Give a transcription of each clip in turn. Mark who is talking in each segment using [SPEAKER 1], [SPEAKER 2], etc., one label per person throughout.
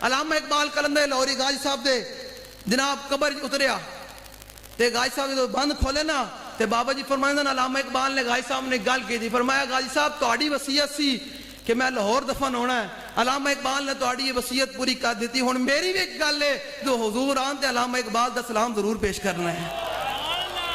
[SPEAKER 1] علامہ اقبال کلندر لاہوری غازی صاحب دے جناب قبر اتریا تے غازی صاحب جو بند کھولے نا تے بابا جی فرمائیں علامہ اقبال نے غازی صاحب نے گل کی تھی، فرمایا غازی صاحب تہاڈی وصیت سی کہ میں لاہور دفن ہونا ہے، علامہ اقبال نے تہاڈی یہ وصیت پوری کر دیتی، ہن میری بھی ایک گل ہے جو حضور آن تے علامہ اقبال دا سلام ضرور پیش کرنا ہے۔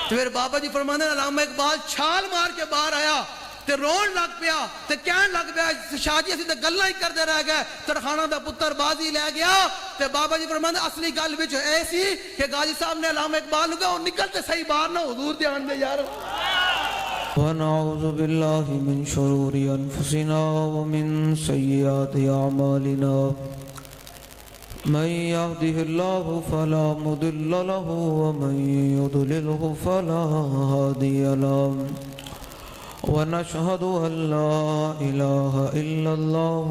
[SPEAKER 1] تو پھر بابا جی فرمانے علامہ اقبال چھال مار کے باہر آیا تے رون لگ پیا تے کہن لگ پیا شاہ جی اسی تے گلاں ہی کردے رہ گئے، ترخانہ دا پتر بازی لے گیا۔ تے بابا جی فرمانے اصلی گل وچ اے سی کہ غازی صاحب نے علامہ اقبال نوں کہا او نکل تے صحیح باہر نہ حضور دے آن دے یار۔
[SPEAKER 2] ونعوذ باللہ من شرور انفسنا ومن سیئات اعمالنا من يهده الله فلا مضل له ومن يضلله فلا هادي له ونشهد أن لا إله إلا الله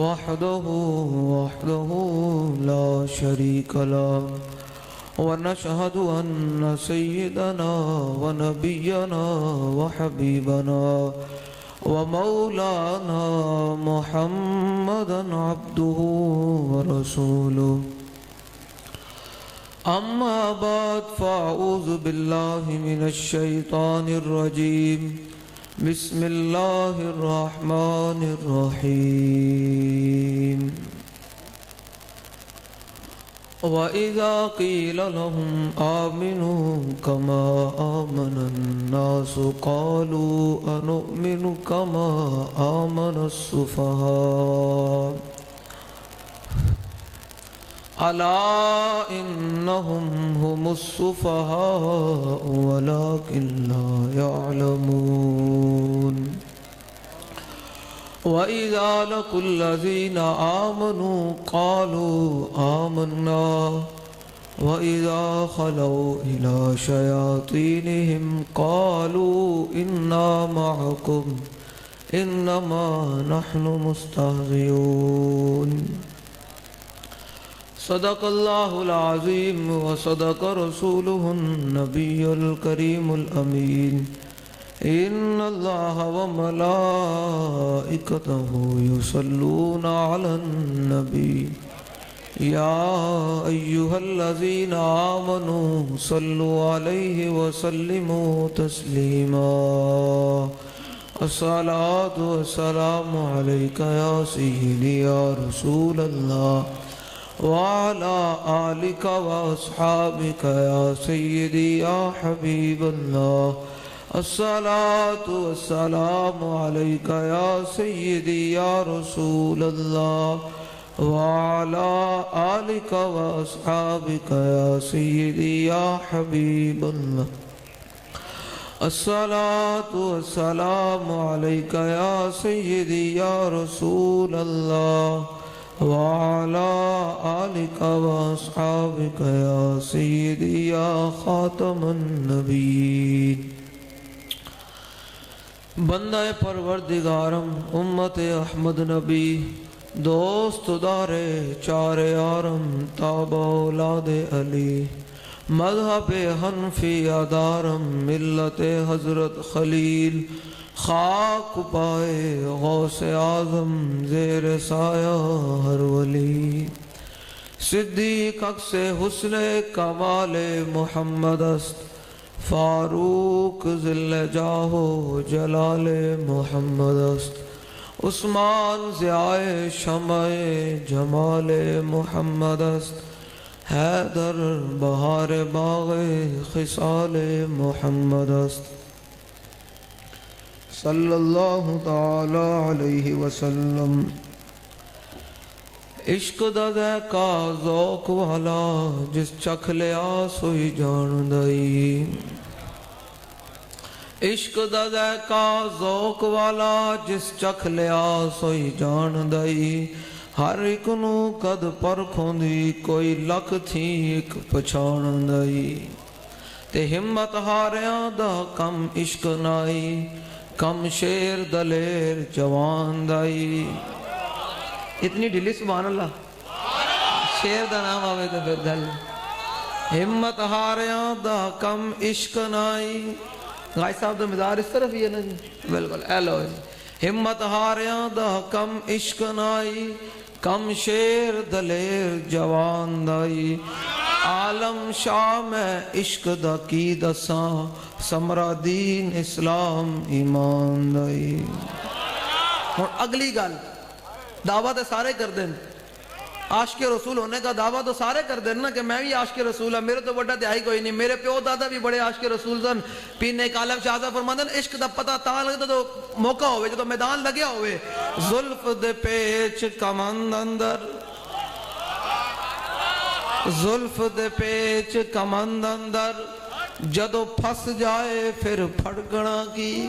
[SPEAKER 2] وحده لا شريك له ونشهد أن سيدنا ونبينا وحبيبنا ومولانا محمدا عبده ورسوله أما بعد فأعوذ بالله من الشيطان الرجيم بسم الله الرحمن الرحيم وَإِذَا قِيلَ لَهُمْ آمِنُوا كَمَا آمَنَ النَّاسُ قَالُوا أَنُؤْمِنُ كَمَا آمَنَ السُّفَهَاءُ أَلَا إِنَّهُمْ هُمُ السُّفَهَاءُ وَلَكِنْ لَا يَعْلَمُونَ وَإِذَا لَقُوا الَّذِينَ آمَنُوا قَالُوا آمَنَّا وَإِذَا خَلَوْا إِلَى شَيَاطِينِهِمْ قَالُوا إِنَّا مَعَكُمْ إِنَّمَا نَحْنُ مُسْتَهْزِئُونَ صدق الله العظيم وصدق رسوله النبي الكريم الأمين إن الله وملائكته يصلون على النبي يا أيها الذين آمنوا صلوا عليه وسلموا تسليما الصلاة والسلام عليك يا سيدي يا رسول الله وعلى آلك وأصحابك يا سيدي يا حبيب الله الصلاة والسلام عليك يا سيدي يا رسول الله وعلى آلك وأصحابك يا سيدي يا حبيب الله الصلاة والسلام عليك يا سيدي يا رسول الله وعلى آلك وأصحابك يا سيدي يا خاتم النبيين بندہ پروردگارم امت احمد نبی دوست دار چار یارم تابع اولاد علی مذہب حنفی ادارم ملت حضرت خلیل خاک پائے غوث اعظم زیر سایہ ہر ولی صدیق اکس حسن کمال محمد است فاروق ذل جاہ جلال محمد است عثمان ضیاء شمع جمال محمد است حیدر بہار باغ خصال محمد است صلی اللہ تعالی علیہ وسلم عشق دا ذائقہ ذوق والا جس چکھ لیا سوئی جان دئی عشق دا ذائقہ ذوق والا جس چکھ لیا سوئی جان دئی ہر ایک نو قد پرکھوں دی کوئی لکھ تھی ایک پچھان دئی تے ہمت ہاریاں دا کم عشق نائی کم شیر دلیر جوان دائی اتنی ڈھلی سبحان اللہ شیر دا نام آوے تو پھر دل ہمت ہاریاں دا کم عشق نائی غائی صاحب دا مزار اس طرف ہی ہے نا جی بلکل اے لو ਹਿੰਮਤ ਹਾਰਿਆਂ ਦਾ ਕਮ ਇਸ਼ਕ ਨਾਈ ਕਮ ਸ਼ੇਰ ਦਲੇਰ ਜਵਾਨ ਦਾਈ ਆਲਮ ਸ਼ਾਹ ਮੈਂ ਇਸ਼ਕ ਦਾ ਕੀ ਦੱਸਾਂ ਸਮਰਾ ਦੀਨ ਇਸਲਾਮ ਈਮਾਨ ਦਾਈ
[SPEAKER 1] اور اگلی گل دعویٰ تو سارے کر دیں عاشق رسول ہونے کا دعویٰ تو سارے کر دیں نا کہ میں بھی عاشق رسول ہوں میرے تو بڑا دہائی کوئی نہیں میرے پیو دادا بھی بڑے عاشق رسول سن پینے کا عالم شاہزہ فرماندے نے عشق دا پتہ تاں لگدا تو موقع ہوئے جدو میدان لگیا ہوئے
[SPEAKER 2] زلف دے پیچ کمند اندر زلف دے پیچ کمند اندر جدو پھس جائے پھر پھڑکنا کی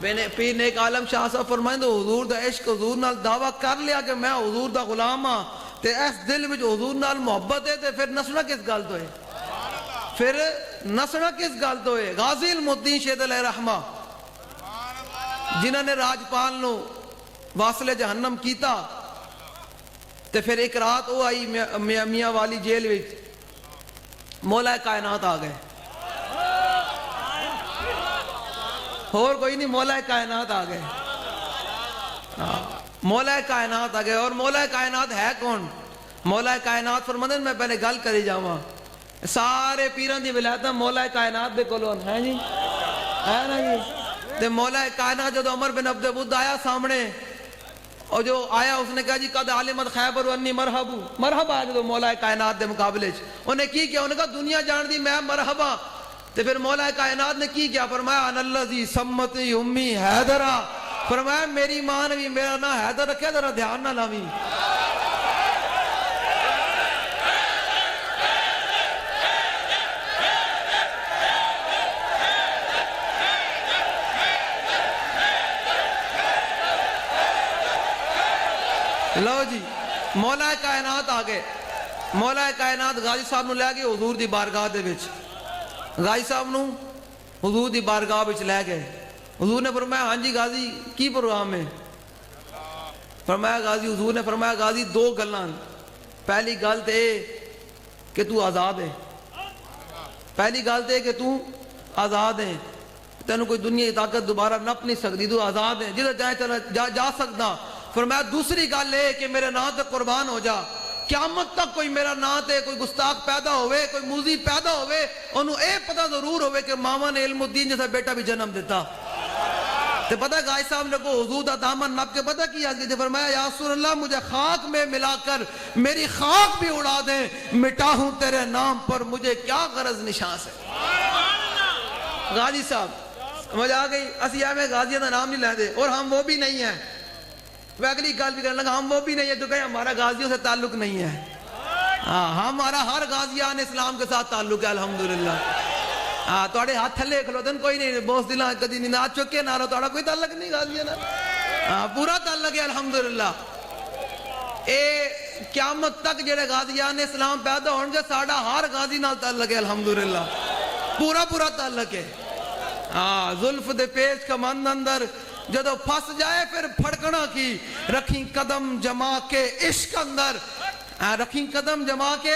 [SPEAKER 1] پیر نیک عالم شاہ صاحب فرمائیں حضور دا عشق حضور نال دعویٰ کر لیا کہ میں حضور دا غلام ہاں تے اس دل وچ حضور نال محبت ہے تے پھر نسنا کس گل تو ہے پھر نسنا کس گل تو ہے غازی المدین شہید علیہ رحمہ جنہوں نے راجپال نو واصل جہنم کیتا تے پھر ایک رات وہ آئی میاں والی جیل وچ مولا کائنات آ گئے اور کوئی نہیں مولا کائنات آ گئے مولا کائنات آ گئے اور مولا کائنات ہے کون مولا کائنات فرماندے میں پہلے گل کری جاواں سارے پیران دی ولایتاں مولا کائنات دے کولوں ہیں جی ہے نا جی تے مولا کائنات جدو عمر بن عبد الود آیا سامنے اور جو آیا اس نے کہا جی قد علمت خیبر انی مرحبا آیا جدو مولا کائنات دے مقابلے انہیں کی کیا انہیں کہا دنیا جان دی میں مرحبا تو پھر مولا کائنات نے کی کیا فرمایا ان اللذی سمتی امی حیدرہ فرمایا میری ماں نے بھی میرا نام حیدر رکھے ذرا دھیان نہ لاویں لو جی مولا کائنات آگے مولا کائنات غازی صاحب نو لے گئے حضور دی بارگاہ دے وچ غازی صاحب نو حضور دی بارگاہ وچ لے گئے حضور نے فرمایا ہاں جی غازی کی پروگرام ہے فرمایا غازی حضور نے فرمایا غازی دو گلاں پہلی گل تے کہ تو آزاد ہے پہلی گل تے کہ تو آزاد ہے تینوں کوئی دنیا کی طاقت دوبارہ نپ نہیں سکتی تو آزاد ہے جدھر جائے چلا جا سکتا فرمایا دوسری گل ہے کہ میرے نام تے قربان ہو جا قیامت تک کوئی میرا نام تے کوئی گستاخ پیدا ہوئے کوئی موذی پیدا ہوئے انہوں اے پتہ ضرور ہوئے کہ ماما نے علم الدین جیسا بیٹا بھی جنم دیتا تے پتہ غازی صاحب نے کو حضور دا دامن نپ کے پتہ کیا کہ فرمایا یا رسول اللہ مجھے خاک میں ملا کر میری خاک بھی اڑا دیں مٹا ہوں تیرے نام پر مجھے کیا غرض نشان سے غازی صاحب مجھے آ گئی اسی ہمیں غازیہ دا نام نہیں لے دے اور ہم وہ بھی نہیں ہیں وہ اگلی گل بھی کرنے لگا ہم وہ بھی نہیں ہے جو کہ ہمارا غازیوں سے تعلق نہیں ہے ہمارا ہر غازیان اسلام کے ساتھ تعلق ہے الحمدللہ توڑے ہاتھ تھلے کھلو دن کوئی نہیں بوس دلان کدی نہیں نہ چکے نہ رہو توڑا کوئی تعلق نہیں غازیہ نا پورا تعلق ہے الحمدللہ اے قیامت تک جڑے غازیان اسلام پیدا ہونگے ساڑا ہر غازی نال تعلق ہے الحمدللہ پورا تعلق ہے ظلف دے پیش کمند اندر جدو پھس جائے پھر پھڑکنا کی رکھیں قدم جما کے عشق اندر رکھیں قدم جما کے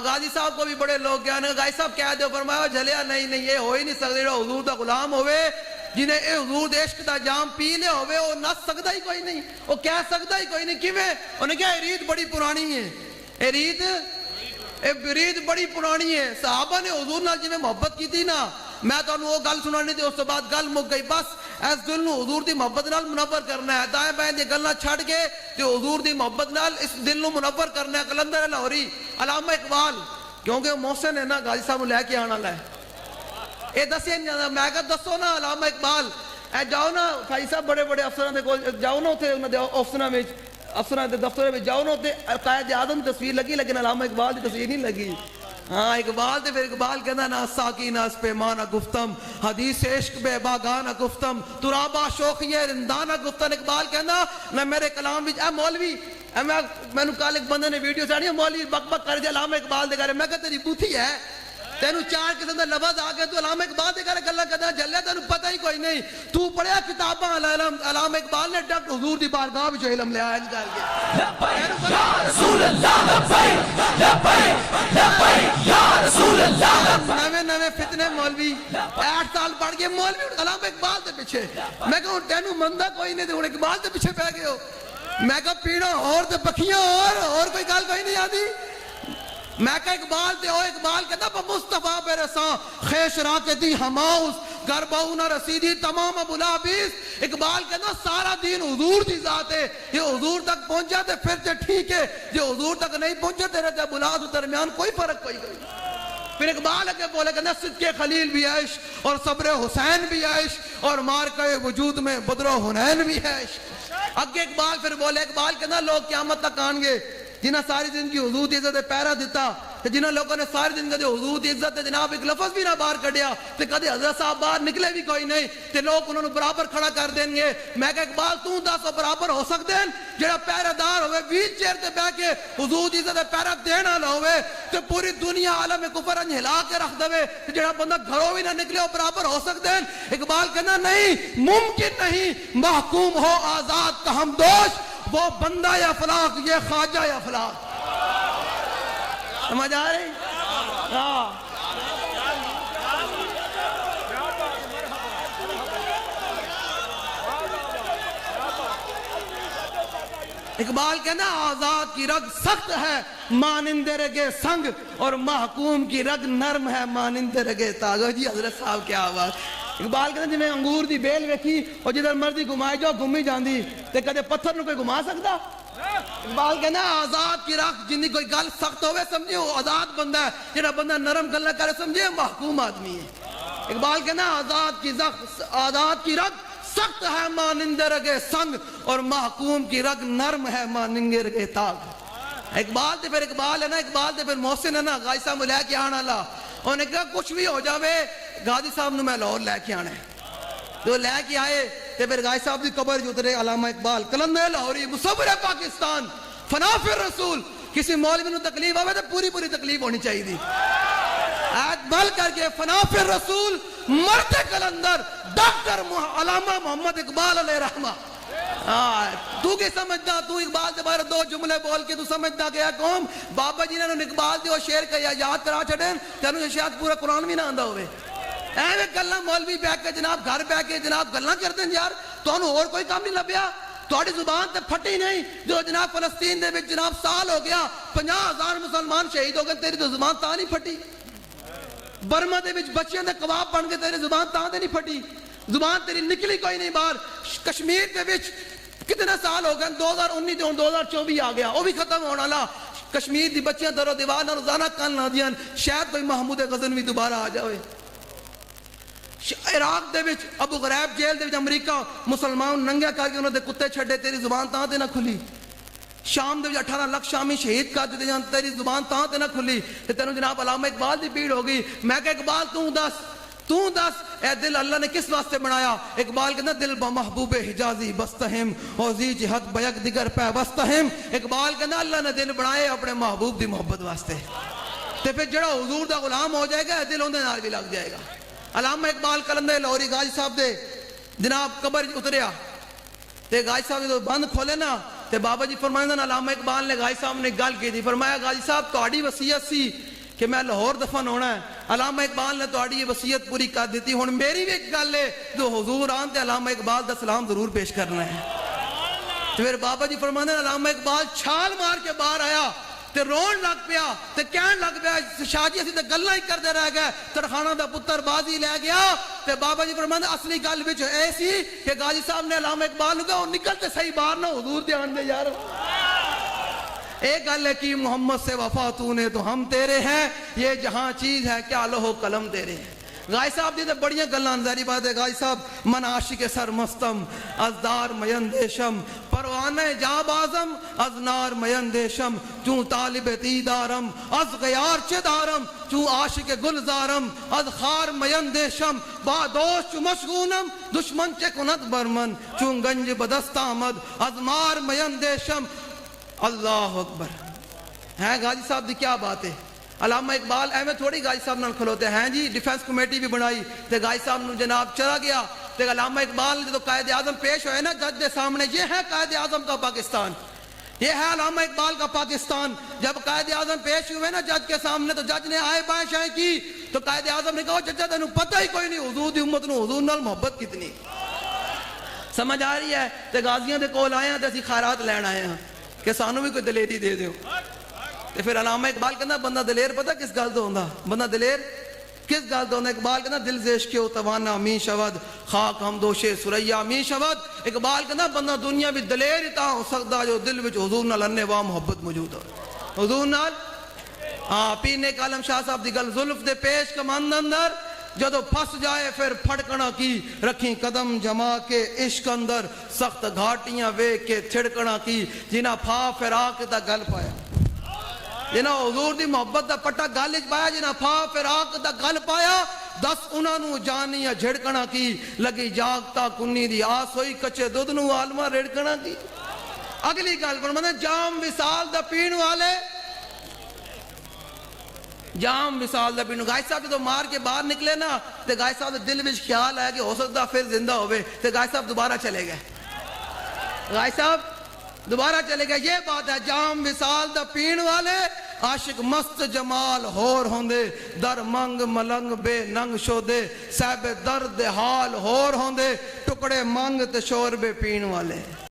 [SPEAKER 1] غازی صاحب کو بھی بڑے لوگ گیا غازی صاحب کہہ دے فرمایا جھلیا نہیں یہ ہو ہی نہیں سکتے جو حضور دا غلام ہوئے جنہیں اے حضور دے عشق دا جام پی لے ہوئے وہ نس سکتا ہی کوئی نہیں وہ کہہ سکتا ہی کوئی نہیں کیویں انہیں کہا ریت بڑی پرانی ہے اے ریت بڑی پرانی ہے صحابہ نے حضور نال جی میں محبت کی تھی نا میں تو انہوں وہ گل سنانی تھی اس کے بعد گل مک گئی بس اس دل نو حضور دی محبت نال منور کرنا ہے دائیں بائیں دی گلنا چھڑ کے تو حضور دی محبت نال اس دل نو منور کرنا ہے قلندر لاہوری علامہ اقبال کیونکہ وہ محسن ہے نا غازی صاحب لے کے آنا لائے اے دسے نہیں جانا میں کہا دسو نا علامہ اقبال اے جاؤ نا بھائی صاحب بڑے افسران دے کول جاؤ نا افسران دے دفتر میں جاؤ نا قائد اعظم تصویر لگی لیکن علامہ اقبال دی تصویر نہیں لگی اقبال تے پھر اقبال کہنا نا ساکی نا اس پیمانہ گفتم حدیث عشق بے باگانہ گفتم ترابہ شوخیہ رندانہ گفتن اقبال کہنا نہ میرے کلام بھی اے مولوی میں نے کال ایک بندے نے ویڈیو سے آنی ہے مولوی بک بک کر دیا علامہ اقبال دے گا رہے میں کہتا تیری بوتھی ہے تینوں چار قسم دا لفظ آ گئے تو علامہ اقبال دے گھر گلا کرنا جلیا تینوں پتہ ہی کوئی نہیں تو پڑھیا کتاباں علامہ اقبال نے ڈاکٹر حضور دی بارگاہ وچ علم لیا ہے کر کے لبیک یا رسول اللہ لبیک لبیک لبیک یا رسول اللہ نویں فتنے مولوی 8 سال پڑھ گئے مولوی علامہ اقبال دے پیچھے میں کہوں تینوں مندا کوئی نہیں تے ہن اقبال دے پیچھے پے گئے ہو میں کہا پیڑا اور تے پکھیاں اور کوئی گل کوئی نہیں آتی میں کہا اقبال تے ہو اقبال کہتا پا مصطفیٰ بے رساں خیش راکتی ہماؤس گرباؤنا رسیدی تمام ابولابیس اقبال کہتا سارا دین حضور دی ذات ہے یہ حضور تک پہنچا تے پھر تے ٹھیک ہے جو حضور تک نہیں پہنچا تیرے تے ابولاس درمیان کوئی فرق کوئی گئی پھر اقبال اگے بولے کہ صدق خلیل بھی عیش اور صبر حسین بھی عیش اور مارکہ وجود میں بدر و حنین بھی عیش اگے اقبال پھر بولے اقبال کہنا لوگ قیامت تک آن گے جنہاں ساری زندگی حضور دی عزت پیرا دیتا جنہاں لوگوں نے ساری زندگی حضور دی عزت جناب ایک لفظ بھی نہ باہر کڑیا تے کدے حضرت صاحب باہر نکلے بھی کوئی نہیں تے لوگ انہوں نے برابر کھڑا کر دیں گے میں کہ اقبال تو دس برابر ہو سکتے ہیں جڑا پیرا دار ہوئے ویل چیئر تے بہ کے حضور دی عزت پیرا دینا نہ ہوئے تے پوری دنیا عالم کفر انج ہلا کے رکھ دوے تے جڑا بندہ گھروں بھی نہ نکلے وہ برابر ہو سکتے ہیں اقبال کہنا نہیں ممکن نہیں محکوم ہو آزاد کا ہم دوش وہ بندہ یا فلاق یہ خواجہ یا فلاق سمجھ آ رہی اقبال کہنا آزاد کی رگ سخت ہے مانند رگے سنگ اور محکوم کی رگ نرم ہے مانند رگے تاغ جی حضرت صاحب کیا آواز اقبال کہنا جی میں انگور دی بیل ویکھی اور جدھر مرضی گھمائے جو گھمی جاندی تے کدے پتھر نو کوئی گھما سکتا اقبال کہنا آزاد کی رکھ جن دی کوئی گل سخت ہوئے سمجھے وہ آزاد بندہ ہے جنہا بندہ نرم گلہ کرے سمجھے محکوم آدمی ہے اقبال کہنا آزاد کی رگ سخت ہے مانند رگے سنگ اور محکوم کی رگ نرم ہے مانند رگے تاغ اقبال تے پھر اقبال ہے نا اقبال تے پھر محسن ہے نا غازی صاحب لے کے آنا لا انہوں نے کہا کچھ بھی ہو جاوے غازی صاحب نے میں لاہور لے کے آنا ہے جو لے کے آئے تے پھر غازی صاحب دی قبر جو اترے علامہ اقبال کلندر لاہوری مصور پاکستان فنا فی الرسول کسی مولوی نو تکلیف آوے تو پوری تکلیف ہونی چاہیے دی آیت بل کر کے فنا فی الرسول مرد کلندر ڈاکٹر علامہ محمد اقبال علیہ رحمہ تو کی سمجھنا تو اقبال دے بارے دو جملے بول کے تو سمجھنا گیا قوم بابا جی نے اقبال دے وہ شعر کا یاد کرا چھڑیں تینوں یہ شاید پورا قرآن بھی نہ آندا ہوئے ایویں گلاں مولوی بیٹھ کے جناب گھر بیٹھ کے جناب گلاں کرتے ہیں یار تانوں اور کوئی کام نہیں لبیا تہاڈی زبان تے پھٹی نہیں جو جناب فلسطین دے وچ جناب سال ہو گیا 50,000 مسلمان شہید ہو گئے تیری تو زبان تا نہیں پھٹی برما دے وچ بچیاں دے کباب بن کے تیری زبان تا تے نہیں پھٹی زبان تیری نکلی کوئی نہیں باہر کشمیر دے وچ کتنے سال ہو گئے 2019 تے 2024 آ گیا وہ بھی ختم ہونا لا کشمیر دی بچیاں درو دیوار نال روزانہ کل نہ دیاں شاید کوئی محمود غزنوی دوبارہ آ جاوے عراق دے وچ ابو غریب جیل دے وچ امریکہ مسلمان ننگیا کر کے انہوں دے کتے چھڑے تیری زبان تاں تے نہ کھلی شام دے وچ 18 لاکھ شامی شہید کر دیتے جان تیری زبان تاں تے نہ کھلی تے تینوں جناب علامہ اقبال دی پیڑ ہو گئی میں کہ اقبال تو دس اے دل اللہ نے کس واسطے بنایا اقبال کہنا دل بمحبوب حجازی بستہم اور زی جہت بیک دیگر پہ بستہم اقبال کہنا اللہ نے دل بنائے اپنے محبوب دی محبت واسطے تے پھر جڑا حضور دا غلام ہو جائے گا دل ہوندے نال بھی لگ جائے گا علامہ اقبال کلندر لاہوری غازی صاحب دے جناب قبر اتریا تے غازی صاحب جو بند کھولے نا تے بابا جی فرمائیں نا علامہ اقبال نے غازی صاحب نے گل کی تھی فرمایا غازی صاحب تہاڈی وصیت سی کہ میں لاہور دفن ہونا ہے علامہ اقبال نے تہاڈی یہ وصیت پوری کر دیتی ہن میری بھی ایک گل ہے جو حضور آن تے علامہ اقبال دا سلام ضرور پیش کرنا ہے پھر بابا جی فرماندے ہیں علامہ اقبال چھال مار کے باہر آیا تے رون لگ پیا تے کہن لگ پیا شاہ جی اسی تے گلاں ہی کردے رہ گئے ترخانہ دا پتر بازی لے گیا تے بابا جی فرماندے اصلی گل وچ اے سی کہ غازی صاحب نے علامہ اقبال نو کہا نکل تے صحیح باہر نہ حضور تے آن دے یار ایک گل ہے کہ محمد سے وفا تو نے تو ہم تیرے ہیں یہ جہاں چیز ہے کیا لوہ قلم تیرے ہیں غازی صاحب دی تے بڑیاں گلاں ظاہری بات ہے غازی صاحب من عاشق سر مستم از دار میندیشم پروانہ جاب آزم از نار میندیشم چون طالب تیدارم از غیار چدارم چون عاشق گلزارم از خار میندیشم با دوست مشغونم دشمن چے کند برمن چون گنج بدست آمد از مار میندیشم اللہ اکبر ہے غازی صاحب دی کیا بات ہے علامہ اقبال ایویں تھوڑی غازی صاحب نال کھلوتے ہیں جی ڈیفنس کمیٹی بھی بنائی تے غازی صاحب نو جناب چلا گیا تے علامہ اقبال نے تو قائد اعظم پیش ہوئے نا جج دے سامنے یہ ہے قائد اعظم کا پاکستان یہ ہے علامہ اقبال کا پاکستان جب قائد اعظم پیش ہوئے نا جج کے سامنے تو جج نے آئے بائیں شائیں کی تو قائد اعظم نے کہا ججا تینوں پتہ ہی کوئی نہیں حضور دی امت نو حضور نال محبت کتنی سمجھ آ رہی ہے تے غازیاں دے کول آئے ہیں تے اسی خیرات لین آئے ہیں کہ سانوں بھی کوئی دلیری دے دیو تے پھر علامہ اقبال کہنا بندہ دلیر پتہ کس گل تو ہوندا بندہ دلیر کس گل تو ہوندا اقبال کہنا دل زیش کے توانا می شود خاک ہم دوشے سریا می شود اقبال کہنا بندہ دنیا بھی دلیر ہی تا ہو سکتا جو دل وچ حضور نال اننے واہ محبت موجود ہو حضور نال ہاں پینے کالم شاہ صاحب دی گل زلف دے پیش کمند اندر جدو پھس جائے پھر پھڑکنا کی رکھیں قدم جما کے عشق اندر سخت گھاٹیاں ویکھ کے تھڑکنا کی جنہ پھا فراق دا گل پایا جنہ حضور دی محبت دا پٹا گل اچ پایا جنہ پھا فراق دا گل پایا دس انہاں نو جانیاں جھڑکنا کی لگی جاگتا کنی دی آس ہوئی کچے دودھ نو عالمہ رڑکنا کی اگلی گل فرماتے ہیں جام وصال دا پین والے جام وصال دا پینو غازی صاحب تو مار کے باہر نکلے نا تے غازی صاحب دل وچ خیال آیا کہ ہو سکتا پھر زندہ ہوئے تے غازی صاحب دوبارہ چلے گئے غازی صاحب دوبارہ چلے گئے یہ بات ہے جام وصال دا پین والے عاشق مست جمال ہور ہوندے در منگ ملنگ بے ننگ شودے صاحب درد حال ہور ہوندے ٹکڑے منگ تے شور بے پین والے